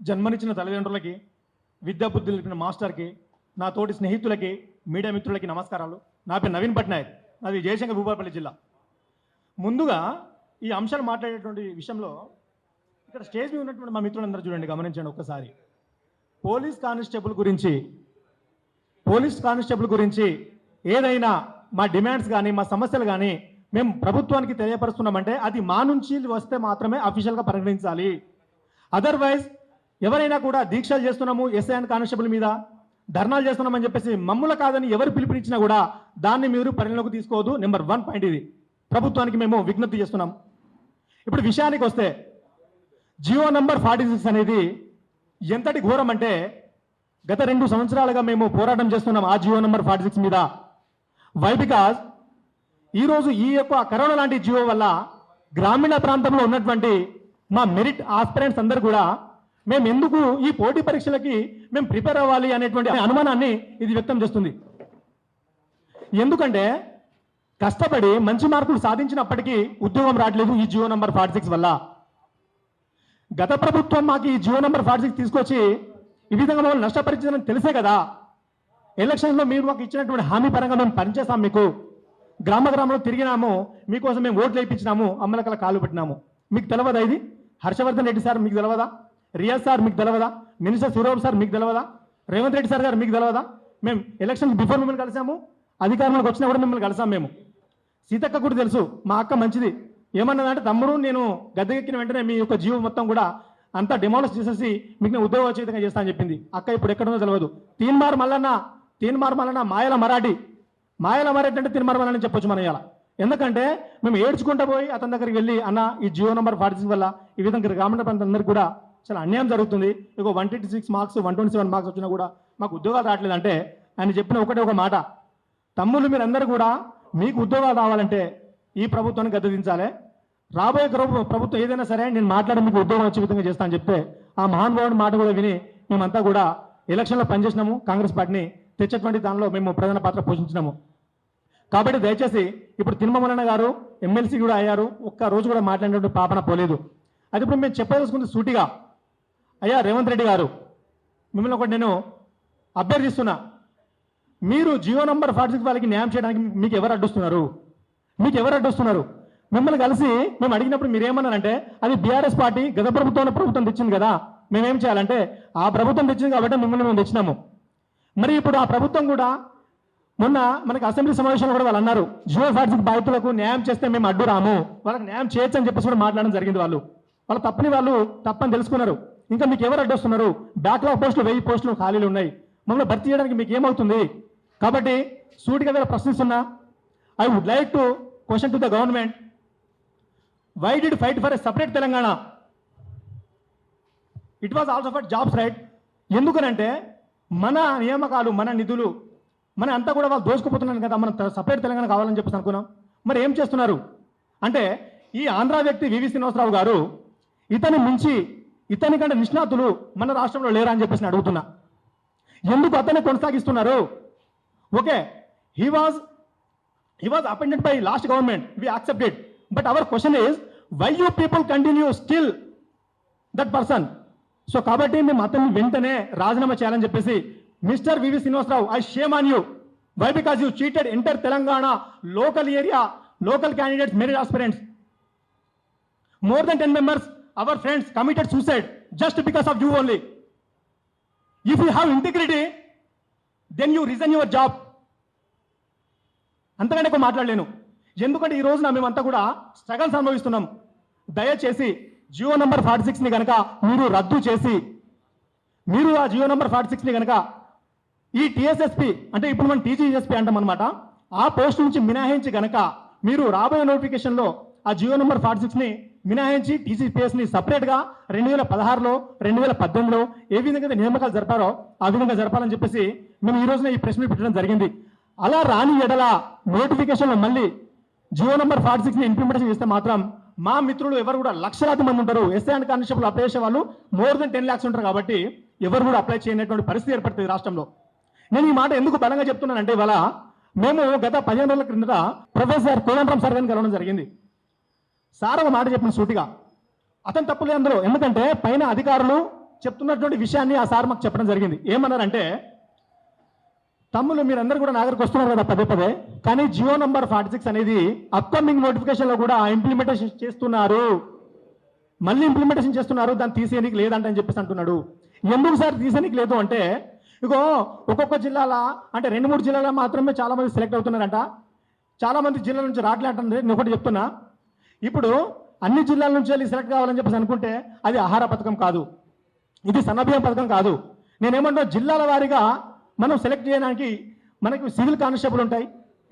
జన్మనిచ్చిన తల్లిదండ్రులకి, విద్యాబుద్ధులు ఇచ్చిన మాస్టర్కి, నా తోటి స్నేహితులకి, మీడియా మిత్రులకి నమస్కారాలు. నా పేరు నవీన్ పట్నాయక్, అది జయశంకర్ భూపాలపల్లి జిల్లా. ముందుగా ఈ అంశాలు మాట్లాడేటువంటి విషయంలో ఇక్కడ స్టేజ్ మీద ఉన్నటువంటి మా మిత్రులందరూ చూడండి, గమనించండి ఒక్కసారి. పోలీస్ కానిస్టేబుల్ గురించి ఏదైనా మా డిమాండ్స్ కానీ మా సమస్యలు కానీ మేము ప్రభుత్వానికి తెలియపరుస్తున్నామంటే అది మా నుంచి వస్తే మాత్రమే అఫీషియల్గా పరిగణించాలి. అదర్వైజ్ ఎవరైనా కూడా దీక్షలు చేస్తున్నాము ఎస్ఐ అండ్ కానిస్టేబుల్ మీద, ధర్నాలు చేస్తున్నామని చెప్పేసి మమ్ముల కాదని ఎవరు పిలుపునిచ్చినా కూడా దాన్ని మీరు పరిగణలోకి తీసుకోవద్దు. నెంబర్ 1 పాయింట్ ఇది ప్రభుత్వానికి మేము విజ్ఞప్తి చేస్తున్నాం. ఇప్పుడు విషయానికి వస్తే జియో నంబర్ 46 అనేది ఎంతటి ఘోరం అంటే గత 2 సంవత్సరాలుగా మేము పోరాటం చేస్తున్నాం ఆ జియో నంబర్ 46 మీద. వై? బికాజ్ ఈరోజు ఈ యొక్క కరోనా లాంటి జియో వల్ల గ్రామీణ ప్రాంతంలో ఉన్నటువంటి మా మెరిట్ ఆస్పిరెంట్స్ అందరూ కూడా మేము ఎందుకు ఈ పోటీ పరీక్షలకి మేము ప్రిపేర్ అవ్వాలి అనేటువంటి అనుమానాన్ని ఇది వ్యక్తం చేస్తుంది. ఎందుకంటే కష్టపడి మంచి మార్కులు సాధించినప్పటికీ ఉద్యోగం రావట్లేదు ఈ జియో నంబర్ 46 వల్ల. గత ప్రభుత్వం మాకు ఈ జియో నంబర్ 46 తీసుకొచ్చి ఈ విధంగా మమ్మల్ని నష్టపరిచిందని తెలిసే కదా ఎలక్షన్లో మీరు మాకు ఇచ్చినటువంటి హామీ పరంగా మేము పనిచేస్తాం, మీకు గ్రామంలో తిరిగినాము, మీకోసం మేము ఓట్లు వేయించినాము, అమ్మలకల కాలు పెట్టినాము. మీకు తెలియదా ఇది? హర్షవర్ధన్ రెడ్డి సార్ మీకు తెలియదా? రియాజ్ సార్ మీకు తెలియదా? మినిస్టర్ సూరవ్ సార్ మీకు తెలియదా? రేవంత్ రెడ్డి సార్ గారు మీకు తెలియదా? మేము ఎలక్షన్ బిఫోర్ మిమ్మల్ని కలిసాము, అధికారంలోకి వచ్చినా కూడా మిమ్మల్ని కలిసాం. మేము సీతక్క కూడా తెలుసు, మా అక్క మంచిది. ఏమన్నదంటే తమ్ముడు నేను గద్దెకెక్కిన వెంటనే మీ యొక్క జీవం మొత్తం కూడా అంతా డిమాలిష్ చేసేసి మీకు నేను ఉద్యోగోచితంగా చేస్తా అని చెప్పింది. అక్క ఇప్పుడు ఎక్కడుందో తెలియదు. తీన్మార్ మల్లన్న మాయల మరాఠీ అంటే తీన్మార్ మల్లన్న చెప్పొచ్చు మన ఇలా. ఎందుకంటే మేము ఏడ్చుకుంటూ పోయి అతని దగ్గరికి వెళ్ళి అన్న ఈ జియో నంబర్ 46 వల్ల ఈ విధంగా గ్రామీణ ప్రాంతం అందరికీ కూడా చాలా అన్యాయం జరుగుతుంది, ఇక 126 మార్క్స్ 127 మార్క్స్ వచ్చినా కూడా మాకు ఉద్యోగాలు రావట్లేదంటే ఆయన చెప్పిన ఒక మాట, తమ్ముళ్ళు మీరందరూ కూడా మీకు ఉద్యోగాలు రావాలంటే ఈ ప్రభుత్వాన్ని గద్దెదించాలి, రాబోయే ప్రభుత్వం ఏదైనా సరే నేను మాట్లాడి మీకు ఉద్యోగం వచ్చే విధంగా చేస్తా అని చెప్తే ఆ మహానుభావుడి మాట కూడా విని మేమంతా కూడా ఎలక్షన్లో పనిచేసినాము, కాంగ్రెస్ పార్టీని తెచ్చేటువంటి దానిలో మేము ప్రధాన పాత్ర పోషించినాము. కాబట్టి దయచేసి ఇప్పుడు తిరుమలన్న గారు ఎమ్మెల్సీ కూడా అయ్యారు, ఒక్క రోజు కూడా మాట్లాడినటువంటి పాపన పోలేదు. అది ఇప్పుడు మేము చెప్పదలుచుకుంది సూటిగా, అయ్యా రేవంత్ రెడ్డి గారు మిమ్మల్ని ఒకటి నేను అభ్యర్థిస్తున్నా, మీరు జియో నంబర్ 46 వాళ్ళకి న్యాయం చేయడానికి మీకు ఎవరు అడ్డొస్తున్నారు? మిమ్మల్ని కలిసి మేము అడిగినప్పుడు మీరు ఏమన్నారంటే అది బీఆర్ఎస్ పార్టీ గత ప్రభుత్వం తెచ్చింది కదా, మేమేం చేయాలంటే ఆ ప్రభుత్వం తెచ్చింది కాబట్టి మిమ్మల్ని మేము తెచ్చినాము. మరి ఇప్పుడు ఆ ప్రభుత్వం కూడా మొన్న మనకి అసెంబ్లీ సమావేశంలో కూడా వాళ్ళు అన్నారు జియో 46 బాధితులకు న్యాయం చేస్తే మేము అడ్డు రాము, వాళ్ళకి న్యాయం చేయొచ్చు అని చెప్పేసి కూడా మాట్లాడడం జరిగింది. వాళ్ళు తప్పని తెలుసుకున్నారు. ఇంకా మీకు ఎవరు అడ్డొస్తున్నారు? బ్యాక్లాగ్ పోస్టులు 1000 పోస్టులు ఖాళీలు ఉన్నాయి, మమ్మల్ని భర్తీ చేయడానికి మీకు ఏమవుతుంది? కాబట్టి సూటిగా వేళ ప్రశ్నిస్తున్నా, I would like to question to the government, why did fight for a separate Telangana? It was also for jobs, right? ఎందుకనంటే మన నియామకాలు, మన నిధులు, మన అంతా కూడా వాళ్ళు దోసుకుపోతున్నాను కదా, మనం సపరేట్ తెలంగాణ కావాలని చెప్పేసి అనుకున్నాం. మరి ఏం చేస్తున్నారు అంటే ఈ ఆంధ్ర వ్యక్తి వివి శ్రీనివాసరావు గారు ఇతని కంటే నిష్ణాతులు మన రాష్ట్రంలో లేరా అని చెప్పేసి అడుగుతున్నా. ఎందుకు అతన్ని కొనసాగిస్తున్నారు? Okay, he was appointed by last government, we accepted, but our question is why you people continue still that person? So కాబట్టి మేము అతన్ని వెంటనే రాజీనామా చేయాలని చెప్పేసి mister V V Srinivasarao, I shame on you. Why? Because you cheated entire Telangana local candidates, merit aspirants. More than 10 members, our friends committed suicide just because of you only. If you have integrity, then you resign your job. అంతకంటే ఎక్కువ మాట్లాడలేను. ఎందుకంటే ఈ రోజున మేమంతా కూడా struggles అనుభవిస్తున్నాం. దయచేసి జియో నంబర్ 46ని కనుక మీరు రద్దు చేసి, మీరు ఆ జియో నంబర్ 46ని కనుక ఈ టీఎస్ఎస్పి అంటే ఇప్పుడు మనం టీజీఎస్పి అంటాం అనమాట, ఆ పోస్ట్ నుంచి మినహాయించి కనుక మీరు రాబోయే నోటిఫికేషన్లో ఆ జియో నంబర్ 46ని మినహాయించి టీసీపీఎస్ని సపరేట్గా 2016లో 2018లో ఏ విధంగా నియామకాలు జరిపారో ఆ విధంగా జరపాలని చెప్పేసి మేము ఈ రోజున ఈ ప్రశ్న పెట్టడం జరిగింది. అలా రాని ఎడల నోటిఫికేషన్లో మళ్ళీ జియో నంబర్ 46ని ఇంప్లిమెంటేషన్ చేస్తే మాత్రం మా మిత్రులు ఎవరు కూడా లక్షలాది మంది ఉంటారు, ఎస్ఐ అండ్ కానిస్టేబుల్ అప్లై చేసే వాళ్ళు మోర్ దెన్ 10 lakhs ఉంటారు. కాబట్టి ఎవరు కూడా అప్లై చేయనటువంటి పరిస్థితి ఏర్పడుతుంది రాష్ట్రంలో. నేను ఈ మాట ఎందుకు బలంగా చెప్తున్నానంటే ఇవాళ మేము గత 15 రోజుల క్రిందట ప్రొఫెసర్ కోదండరాం సార్ గారిని కలవడం జరిగింది. సార్ ఒక మాట చెప్పిన సూటిగా, అతను తప్పులే అందులో, ఎందుకంటే పైన అధికారులు చెప్తున్నటువంటి విషయాన్ని ఆ సార్ మాకు చెప్పడం జరిగింది. ఏమన్నారంటే, తమ్ముళ్ళు మీరందరూ కూడా నా దగ్గరకు వస్తున్నారు కదా పదే పదే, కానీ జియో నంబర్ 46 అనేది అప్కమింగ్ నోటిఫికేషన్లో కూడా ఇంప్లిమెంటేషన్ చేస్తున్నారు, మళ్ళీ ఇంప్లిమెంటేషన్ చేస్తున్నారు, దాన్ని తీసేయడానికి లేదంట అని చెప్పేసి అంటున్నాడు. ఎందుకు సార్ తీసేయడానికి లేదు అంటే, ఇగో ఒక్కొక్క జిల్లాల అంటే 2-3 జిల్లాల మాత్రమే చాలా మంది సెలెక్ట్ అవుతున్నారంట, చాలా మంది జిల్లాల నుంచి రావట్లే అంటుంది. నేను ఒకటి చెప్తున్నా, ఇప్పుడు అన్ని జిల్లాల నుంచి వెళ్ళి సెలెక్ట్ కావాలని చెప్పేసి అనుకుంటే అది ఆహార పథకం కాదు, ఇది సన్నబియ్యం పథకం కాదు. నేనేమంటున్నా, జిల్లాల వారీగా మనం సెలెక్ట్ చేయడానికి మనకి సివిల్ కానిస్టేబుల్ ఉంటాయి,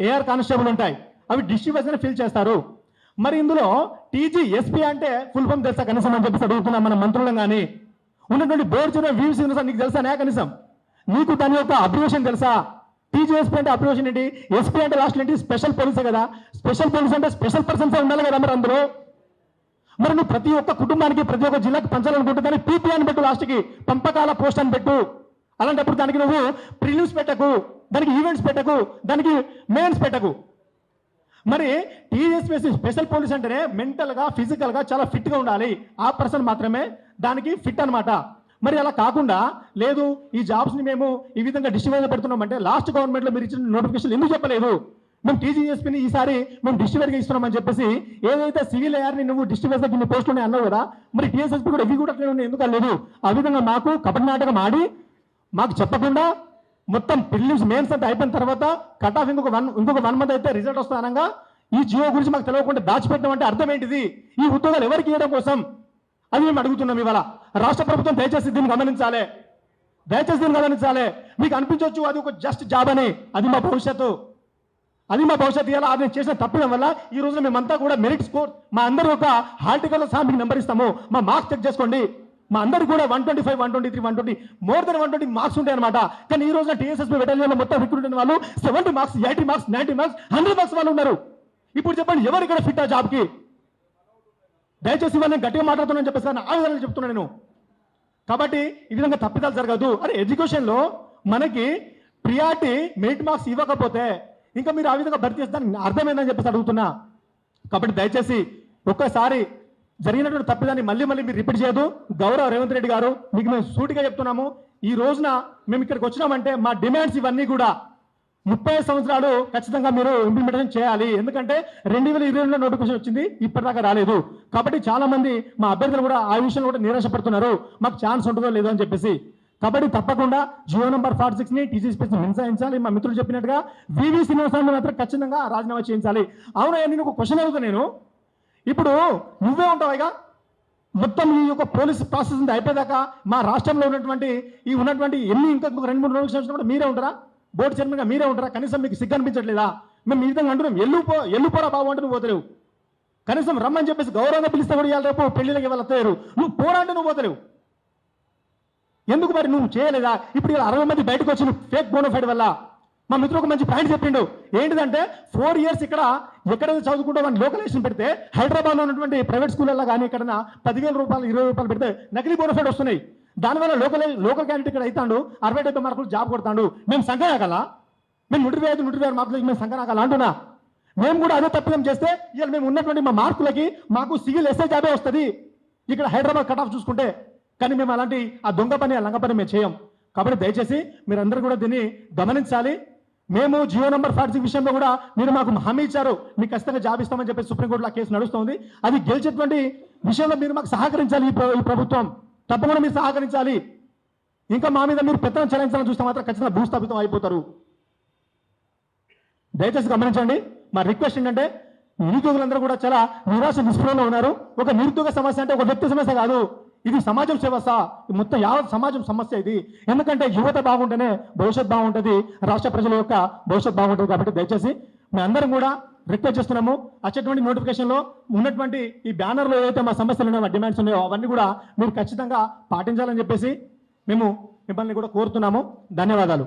ఏఆర్ కానిస్టేబుల్ ఉంటాయి, అవి డిస్ట్రిక్ట్ వైజ్గా ఫిల్ చేస్తారు. మరి ఇందులో టీజీ ఎస్పీ అంటే ఫుల్ ఫామ్ తెలుసా కనీసం అని చెప్పేసి అడుగుతున్నాం మన మంత్రులను. కానీ ఉన్నటువంటి బోర్డు చదివిన వీవ్స్ నీకు తెలుసా కనీసం? నీకు దాని యొక్క అబ్రివేషన్ తెలుసా? టీజీఎస్పీ అంటే అబ్రివేషన్ ఏంటి, ఎస్పీ అంటే లాస్ట్ ఏంటి, స్పెషల్ పోలీసే కదా. స్పెషల్ పోలీస్ అంటే స్పెషల్ పర్సన్సే ఉండాలి కదా మరి అందులో. మరి నువ్వు ప్రతి ఒక్క కుటుంబానికి ప్రతి ఒక్క జిల్లాకి పంచాలనుకుంటే దాన్ని పీపీ అని పెట్టు, లాస్ట్కి పంపకాల పోస్ట్ అని పెట్టు. అలాంటప్పుడు దానికి నువ్వు ప్రిలిమ్స్ పెట్టకు, దానికి ఈవెంట్స్ పెట్టకు, దానికి మెయిన్స్ పెట్టకు. మరి టీఎస్పీఎస్సీ స్పెషల్ పోలీస్ అంటేనే మెంటల్గా ఫిజికల్గా చాలా ఫిట్గా ఉండాలి, ఆ పర్సన్ మాత్రమే దానికి ఫిట్ అనమాట. మరి అలా కాకుండా లేదు ఈ జాబ్స్ని మేము ఈ విధంగా డిస్ట్రిబ్యూట్ పెడుతున్నామంటే లాస్ట్ గవర్నమెంట్లో మీరు ఇచ్చిన నోటిఫికేషన్ ఎందుకు చెప్పలేదు? మేము టీజీఎస్పీని ఈసారి మేము డిస్ట్రిబ్యూట్గా ఇస్తున్నామని చెప్పేసి ఏదైతే సివిల్ ఏఆర్ని నువ్వు డిస్ట్రిబ్యూట్గా ఇన్ని పోస్టులు అన్నావు కదా, మరి టీఎస్ఎస్పీ కూడా ఇవి కూడా ఎందుకు లేదు? ఆ విధంగా మాకు కపట నాటకం ఆడి మాకు చెప్పకుండా మొత్తం ప్రిలిమ్స్ మెయిన్స్ అంతా అయిపోయిన తర్వాత కట్ ఆఫ్ ఇంకొక 1 మంత్ అయితే రిజల్ట్ వస్తానగా ఈ జియో గురించి మాకు తెలియకుండా దాచిపెట్టడం అంటే అర్థం ఏంటిది? ఈ ఉద్యోగాలు ఎవరికి ఇవ్వడం కోసం అది మేము అడుగుతున్నాం. ఇవాళ రాష్ట్ర ప్రభుత్వం దయచేసి దీన్ని గమనించాలి, దయచేసి దీన్ని గమనించాలి. మీకు అనిపించవచ్చు అది ఒక జస్ట్ జాబ్ అని, అది మా భవిష్యత్తు, అది మా భవిష్యత్తు. ఇలా అది చేసిన తప్పడం వల్ల ఈ రోజున మేమంతా కూడా మెరిట్ స్కోర్ మా అందరూ ఒక హాల్ టికెట్లో సహా మీకు నెంబర్ ఇస్తాము, మా మార్క్స్ చెక్ చేసుకోండి. మా అందరికి కూడా 125, 123, 120 మోర్ దెన్ 120 మార్క్స్ ఉంటాయి అనమాట. కానీ ఈ రోజున టీఎస్ఎస్పీ బెటాలియన్లో మొత్తం రిక్రూట్ అయిన వాళ్ళు 70 మార్క్స్, 80 మార్క్స్, 90 మార్క్స్, 100 మార్క్స్ వాళ్ళు ఉన్నారు. ఇప్పుడు చెప్పండి ఎవరు ఇక్కడ ఫిట్ ఆ జాబ్కి? దయచేసి వాళ్ళని గట్టిగా మాట్లాడుతున్నాను చెప్పేసి ఆ విధంగా చెప్తున్నాను నేను. కాబట్టి ఈ విధంగా తప్పిదాలు జరగదు. అరే ఎడ్యుకేషన్లో మనకి ప్రియారిటీ మెరిట్ మార్క్స్ ఇవ్వకపోతే ఇంకా మీరు ఆ విధంగా భర్తీ చేస్తే దానికి అర్థమైందని చెప్పేసి అడుగుతున్నా. కాబట్టి దయచేసి ఒక్కసారి జరిగినటువంటి తప్పిదాన్ని మళ్ళీ మీరు రిపీట్ చేయదు. గౌరవ రేవంత్ రెడ్డి గారు, మీకు మేము సూటిగా చెప్తున్నాము, ఈ రోజున మేము ఇక్కడికి వచ్చినామంటే మా డిమాండ్స్ ఇవన్నీ కూడా 30 సంవత్సరాలు ఖచ్చితంగా మీరు ఇంప్లిమెంటేషన్ చేయాలి. ఎందుకంటే 2020లో నోటిఫికేషన్ వచ్చింది, ఇప్పటిదాకా రాలేదు. కాబట్టి చాలా మంది మా అభ్యర్థులు కూడా ఆ విషయంలో కూడా నిరాశపడుతున్నారు, మాకు ఛాన్స్ ఉంటుందో లేదో అని చెప్పేసి. కాబట్టి తప్పకుండా జియో నంబర్ 46ని టీజీఎస్పీని మినహాయించాలి. మా మిత్రులు చెప్పినట్టుగా వివి శ్రీనివాసరావు మాత్రం ఖచ్చితంగా రాజీనామా చేయించాలి. అవునా, నేను ఒక క్వశ్చన్ అడుగుతాను. నేను ఇప్పుడు నువ్వే ఉంటావుగా మొత్తం ఈ యొక్క పోలీస్ ప్రాసెస్ అయిపోయేదాకా మా రాష్ట్రంలో ఉన్నటువంటి ఇంకా 2-3 నోటిఫికేషన్ కూడా మీరే ఉంటారా? బోర్డు చైర్మన్గా మీరే ఉంటారా? కనీసం మీకు సిగ్గు అనిపించట్లేదా? మేము ఈ విధంగా అంటున్నాం, ఎల్లుపోరా బాబు అంటే నువ్వు పోతలేవు. కనీసం రమ్మని చెప్పేసి గౌరవంగా పిలిస్తే కూడా ఇవాళ రేపు పెళ్లిళ్ళకి ఇవాళ వస్తారు, నువ్వు పోరా అంటే నువ్వు పోతలేవు. ఎందుకు మరి నువ్వు చేయలేదా? ఇప్పుడు ఇలా 60 మంది బయటకు వచ్చిన ఫేక్ బోనోఫైడ్ వల్ల మా మిత్రుడు ఒక మంచి పాయింట్ చెప్పిండు. ఏంటిదంటే 4 years ఇక్కడ ఎక్కడైతే చదువుకుంటే మనం లోకలైజేషన్ పెడితే హైదరాబాద్లో ఉన్నటువంటి ప్రైవేట్ స్కూళ్ళల్లో కానీ ఎక్కడైనా 10,000 రూపాయలు 20 రూపాయలు పెడితే నకిలీ బోనోఫైడ్ వస్తున్నాయి. దానివల్ల లోకల్ క్యాండిడేట్ ఇక్కడ అవుతాడు 60-70 మార్కులు జాబ్ కొడతాడు. మేము సంఖ్య నాకాలా? మేము 125 మార్కులకి మేము సంఖ్య నాకాలా అంటున్నా? మేము కూడా అదే తప్పిదం చేస్తే ఇవాళ మేము ఉన్నటువంటి మా మార్కులకి మాకు సివిల్ ఎస్ఐ జాబే వస్తుంది ఇక్కడ హైదరాబాద్ కట్ ఆఫ్ చూసుకుంటే. కానీ మేము అలాంటి ఆ దొంగ పని ఆ లంగ పని మేము చేయం. కాబట్టి దయచేసి మీరందరూ కూడా దీన్ని గమనించాలి. మేము జియో నంబర్ 46 విషయంలో కూడా మీరు మాకు హామీ ఇచ్చారు, మీకు ఖచ్చితంగా జాబ్ ఇస్తామని చెప్పి సుప్రీంకోర్టులో కేసు నడుస్తుంది. అది గెలిచేటువంటి విషయంలో మీరు మాకు సహకరించాలి. ఈ ప్రభుత్వం తప్పకుండా మీరు సహకరించాలి. ఇంకా మా మీద మీరు పెత్తనం చెల్లించాలని చూస్తే మాత్రం ఖచ్చితంగా భూస్థాపితం అయిపోతారు. దయచేసి గమనించండి. మా రిక్వెస్ట్ ఏంటంటే నిరుద్యోగులందరూ కూడా చాలా నిరాశ నిస్పృహలో ఉన్నారు. ఒక నిరుద్యోగ సమస్య అంటే ఒక వ్యక్తి సమస్య కాదు, ఇది సమాజం సమస్య, మొత్తం యావత్ సమాజం సమస్య ఇది. ఎందుకంటే యువత బాగుంటేనే భవిష్యత్ బాగుంటుంది, రాష్ట్ర ప్రజల యొక్క భవిష్యత్ బాగుంటుంది. కాబట్టి దయచేసి మేము అందరం కూడా రిక్వెస్ట్ చేస్తున్నాము, వచ్చేటువంటి నోటిఫికేషన్లో ఉన్నటువంటి ఈ బ్యానర్లో ఏదైతే మా సమస్యలు ఉన్నాయో, డిమాండ్స్ ఉన్నాయో అవన్నీ కూడా మీరు ఖచ్చితంగా పాటించాలని చెప్పేసి మేము మిమ్మల్ని కూడా కోరుతున్నాము. ధన్యవాదాలు.